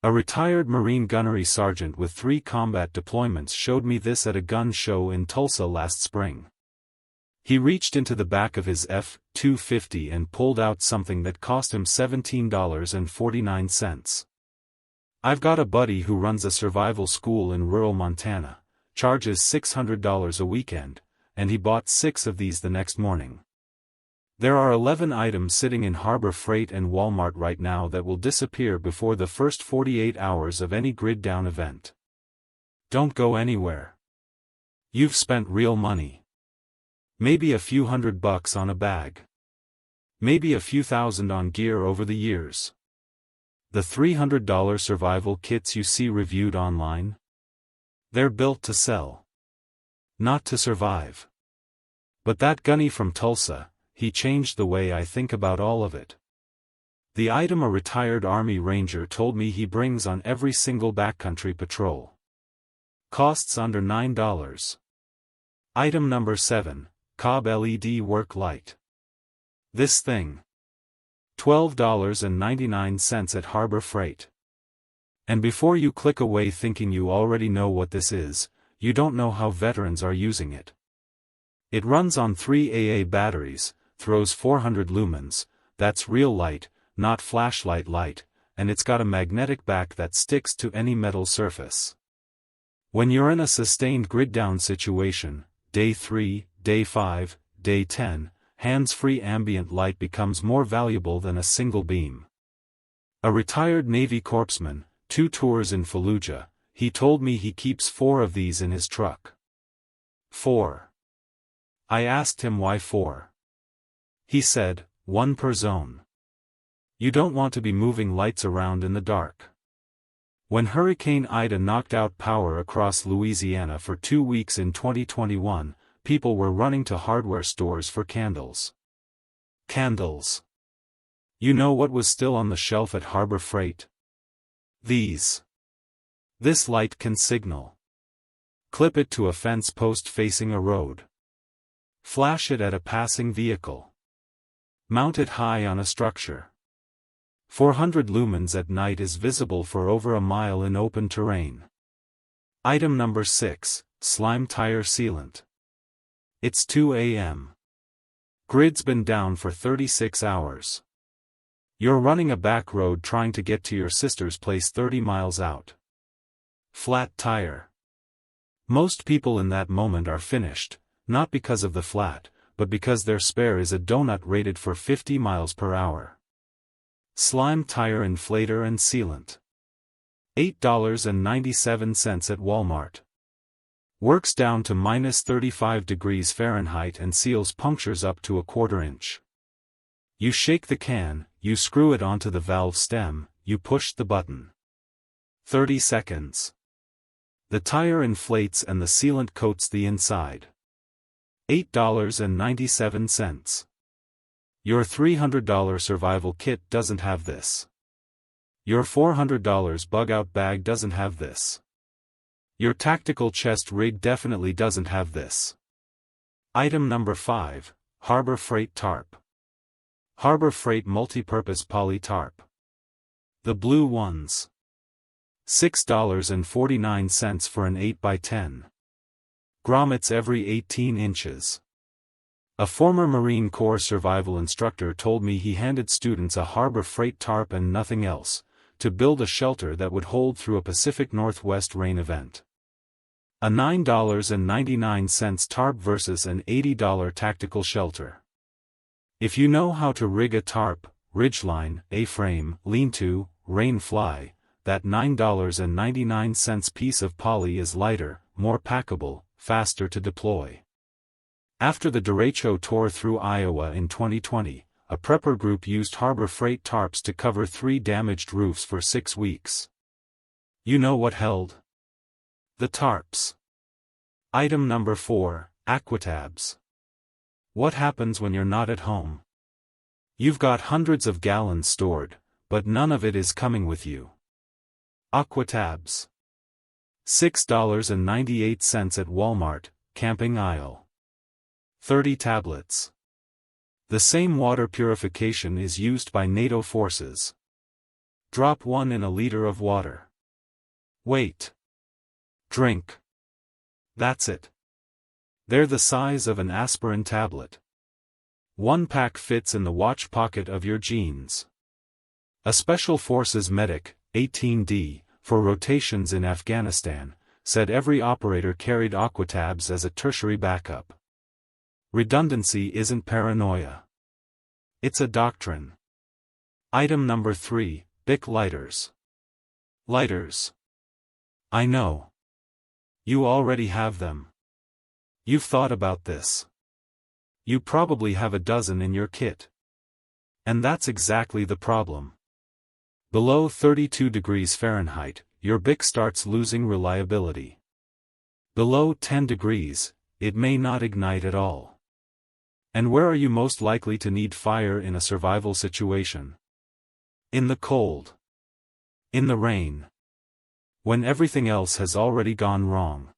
A retired Marine gunnery sergeant with 3 combat deployments showed me this at a gun show in Tulsa last spring. He reached into the back of his F-250 and pulled out something that cost him $17.49. I've got a buddy who runs a survival school in rural Montana, charges $600 a weekend, and he bought 6 of these the next morning. There are 11 items sitting in Harbor Freight and Walmart right now that will disappear before the first 48 hours of any grid down event. Don't go anywhere. You've spent real money. Maybe a few $100 on a bag. Maybe a few thousand on gear over the years. The $300 survival kits you see reviewed online? They're built to sell. Not to survive. But that gunny from Tulsa, he changed the way I think about all of it. The item a retired Army Ranger told me he brings on every single backcountry patrol. Costs under $9. Item number 7, Cobb LED work light. This thing. $12.99 at Harbor Freight. And before you click away thinking you already know what this is, you don't know how veterans are using it. It runs on 3 AA batteries, throws 400 lumens, that's real light, not flashlight light, and it's got a magnetic back that sticks to any metal surface. When you're in a sustained grid-down situation, day 3, day 5, day 10, hands-free ambient light becomes more valuable than a single beam. A retired Navy corpsman, 2 tours in Fallujah, he told me he keeps 4 of these in his truck. 4. I asked him why 4. He said, 1 per zone. You don't want to be moving lights around in the dark. When Hurricane Ida knocked out power across Louisiana for 2 weeks in 2021, people were running to hardware stores for candles. Candles. You know what was still on the shelf at Harbor Freight? These. This light can signal. Clip it to a fence post facing a road. Flash it at a passing vehicle. Mount it high on a structure. 400 lumens at night is visible for over a mile in open terrain. Item number 6, Slime Tire Sealant. It's 2 a.m. Grid's been down for 36 hours. You're running a back road trying to get to your sister's place 30 miles out. Flat tire. Most people in that moment are finished, not because of the flat, but because their spare is a donut rated for 50 miles per hour. Slime tire inflator and sealant. $8.97 at Walmart. Works down to -35 degrees Fahrenheit and seals punctures up to a 1/4 inch. You shake the can, you screw it onto the valve stem, you push the button. 30 seconds. The tire inflates and the sealant coats the inside. $8.97. Your $300 survival kit doesn't have this. Your $400 bug-out bag doesn't have this. Your tactical chest rig definitely doesn't have this. Item number 5, Harbor Freight Tarp. Harbor Freight Multipurpose Poly Tarp. The blue ones. $6.49 for an 8x10. Grommets every 18 inches. A former Marine Corps survival instructor told me he handed students a Harbor Freight tarp and nothing else, to build a shelter that would hold through a Pacific Northwest rain event. A $9.99 tarp versus an $80 tactical shelter. If you know how to rig a tarp, ridgeline, A-frame, lean-to, rain fly, that $9.99 piece of poly is lighter, more packable, faster to deploy. After the derecho tore through Iowa in 2020, a prepper group used Harbor Freight tarps to cover 3 damaged roofs for 6 weeks. You know what held? The tarps. Item number 4, Aquatabs. What happens when you're not at home? You've got hundreds of gallons stored, but none of it is coming with you. Aquatabs. $6.98 at Walmart, camping aisle. 30 tablets. The same water purification is used by NATO forces. Drop one in a liter of water. Wait. Drink. That's it. They're the size of an aspirin tablet. One pack fits in the watch pocket of your jeans. A Special Forces medic, 18D, for rotations in Afghanistan, said every operator carried Aquatabs as a tertiary backup. Redundancy isn't paranoia. It's a doctrine. Item number 3, Bic lighters. Lighters. I know. You already have them. You've thought about this. You probably have a dozen in your kit. And that's exactly the problem. Below 32 degrees Fahrenheit, your Bic starts losing reliability. Below 10 degrees, it may not ignite at all. And where are you most likely to need fire in a survival situation? In the cold. In the rain. When everything else has already gone wrong.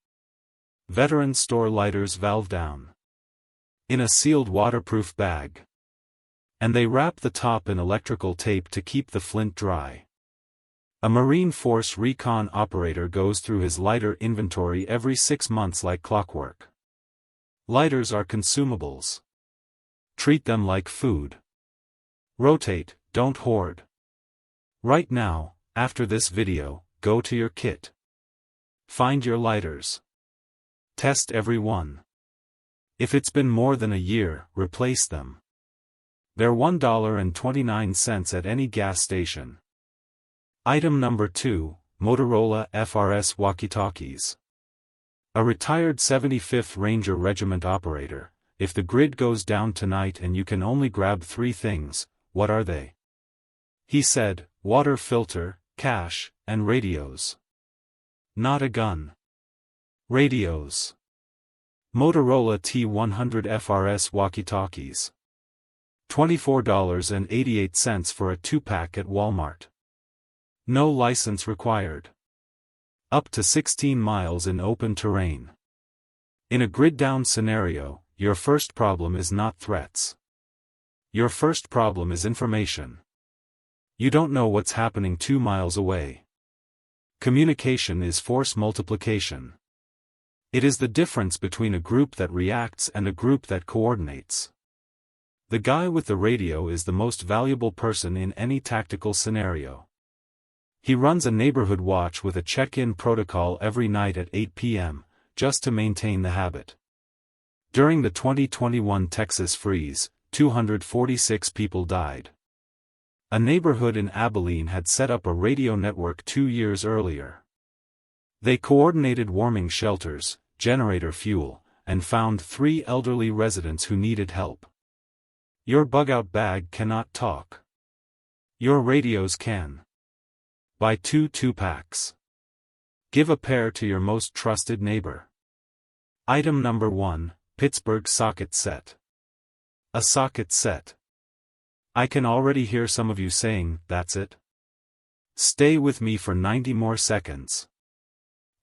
Veterans store lighters valve down. In a sealed waterproof bag. And they wrap the top in electrical tape to keep the flint dry. A Marine Force recon operator goes through his lighter inventory every 6 months like clockwork. Lighters are consumables. Treat them like food. Rotate, don't hoard. Right now, after this video, go to your kit. Find your lighters. Test every one. If it's been more than a year, replace them. They're $1.29 at any gas station. Item number 2, Motorola FRS walkie-talkies. A retired 75th Ranger Regiment operator, if the grid goes down tonight and you can only grab 3 things, what are they? He said, water filter, cash, and radios. Not a gun. Radios. Motorola T100 FRS walkie-talkies. $24.88 for a 2-pack at Walmart. No license required. Up to 16 miles in open terrain. In a grid-down scenario, your first problem is not threats. Your first problem is information. You don't know what's happening 2 miles away. Communication is force multiplication. It is the difference between a group that reacts and a group that coordinates. The guy with the radio is the most valuable person in any tactical scenario. He runs a neighborhood watch with a check-in protocol every night at 8 p.m., just to maintain the habit. During the 2021 Texas freeze, 246 people died. A neighborhood in Abilene had set up a radio network 2 years earlier. They coordinated warming shelters, generator fuel, and found 3 elderly residents who needed help. Your bug-out bag cannot talk. Your radios can. Buy 2 2-packs. Give a pair to your most trusted neighbor. Item number 1, Pittsburgh socket set. A socket set. I can already hear some of you saying, that's it? Stay with me for 90 more seconds.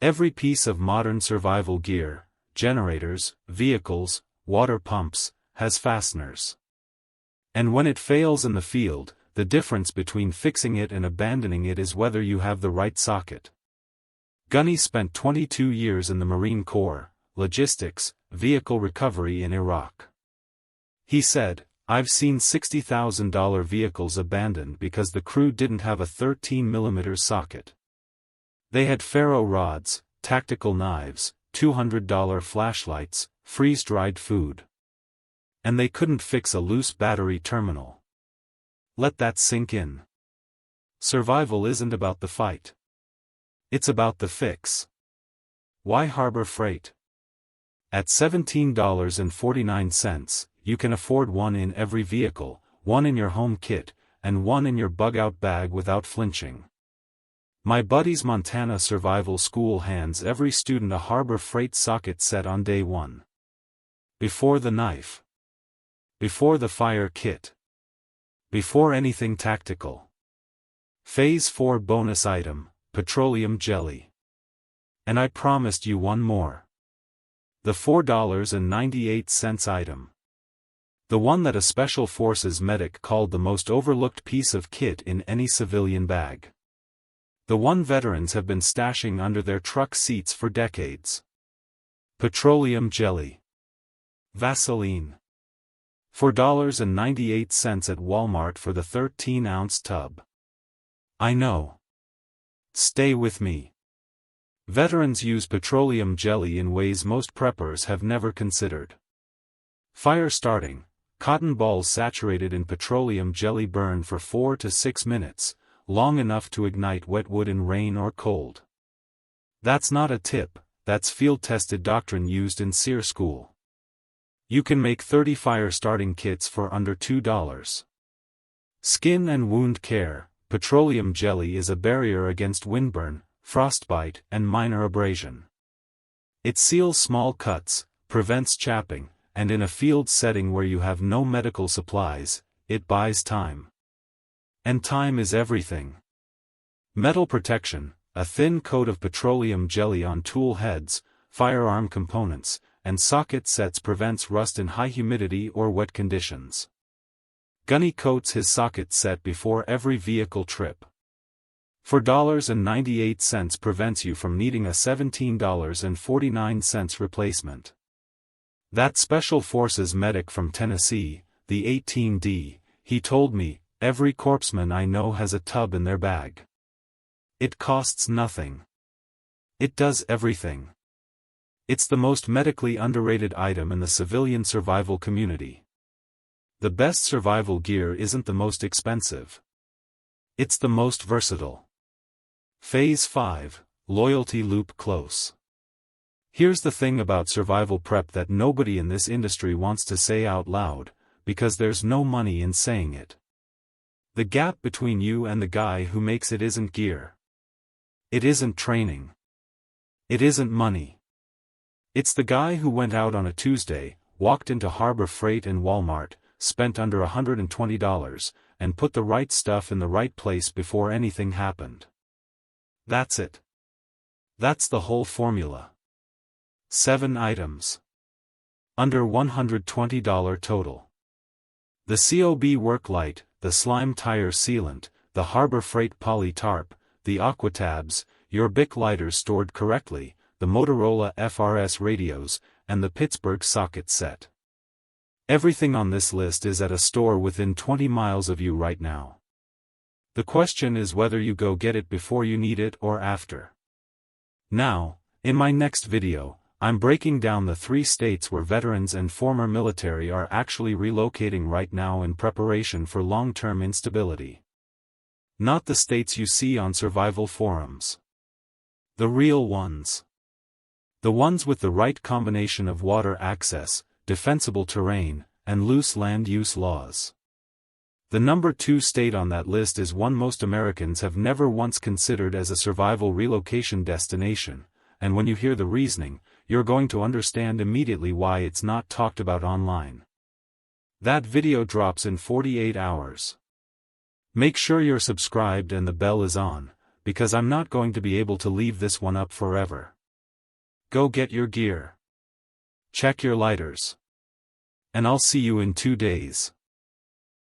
Every piece of modern survival gear, generators, vehicles, water pumps, has fasteners. And when it fails in the field, the difference between fixing it and abandoning it is whether you have the right socket. Gunny spent 22 years in the Marine Corps, logistics, vehicle recovery in Iraq. He said, I've seen $60,000 vehicles abandoned because the crew didn't have a 13mm socket. They had ferro rods, tactical knives, $200 flashlights, freeze-dried food. And they couldn't fix a loose battery terminal. Let that sink in. Survival isn't about the fight. It's about the fix. Why Harbor Freight? At $17.49, you can afford one in every vehicle, one in your home kit, and one in your bug-out bag without flinching. My buddy's Montana Survival School hands every student a Harbor Freight socket set on day 1. Before the knife. Before the fire kit. Before anything tactical. Phase 4 bonus item, petroleum jelly. And I promised you one more. The $4.98 item. The one that a Special Forces medic called the most overlooked piece of kit in any civilian bag. The one veterans have been stashing under their truck seats for decades. Petroleum jelly. Vaseline. $4.98 at Walmart for the 13-ounce tub. I know. Stay with me. Veterans use petroleum jelly in ways most preppers have never considered. Fire starting. Cotton balls saturated in petroleum jelly burn for 4 to 6 minutes, long enough to ignite wet wood in rain or cold. That's not a tip, that's field-tested doctrine used in SEER school. You can make 30 fire-starting kits for under $2. Skin and wound care. Petroleum jelly is a barrier against windburn, frostbite, and minor abrasion. It seals small cuts, prevents chapping, and in a field setting where you have no medical supplies, it buys time. And time is everything. Metal protection. A thin coat of petroleum jelly on tool heads, firearm components, and socket sets prevents rust in high humidity or wet conditions. Gunny coats his socket set before every vehicle trip. $4.98 prevents you from needing a $17.49 replacement. That Special Forces medic from Tennessee, the 18D, he told me, every corpsman I know has a tub in their bag. It costs nothing. It does everything. It's the most medically underrated item in the civilian survival community. The best survival gear isn't the most expensive. It's the most versatile. Phase 5, Loyalty Loop Close. Here's the thing about survival prep that nobody in this industry wants to say out loud, because there's no money in saying it. The gap between you and the guy who makes it isn't gear. It isn't training. It isn't money. It's the guy who went out on a Tuesday, walked into Harbor Freight and Walmart, spent under $120, and put the right stuff in the right place before anything happened. That's it. That's the whole formula. 7 items. Under $120 total. The COB work light, the slime tire sealant, the Harbor Freight poly tarp, the aqua tabs, your Bic lighters stored correctly, the Motorola FRS radios, and the Pittsburgh socket set. Everything on this list is at a store within 20 miles of you right now. The question is whether you go get it before you need it or after. Now, in my next video, I'm breaking down the 3 states where veterans and former military are actually relocating right now in preparation for long-term instability. Not the states you see on survival forums. The real ones. The ones with the right combination of water access, defensible terrain, and loose land use laws. The number 2 state on that list is one most Americans have never once considered as a survival relocation destination, and when you hear the reasoning, you're going to understand immediately why it's not talked about online. That video drops in 48 hours. Make sure you're subscribed and the bell is on, because I'm not going to be able to leave this one up forever. Go get your gear. Check your lighters. And I'll see you in 2 days.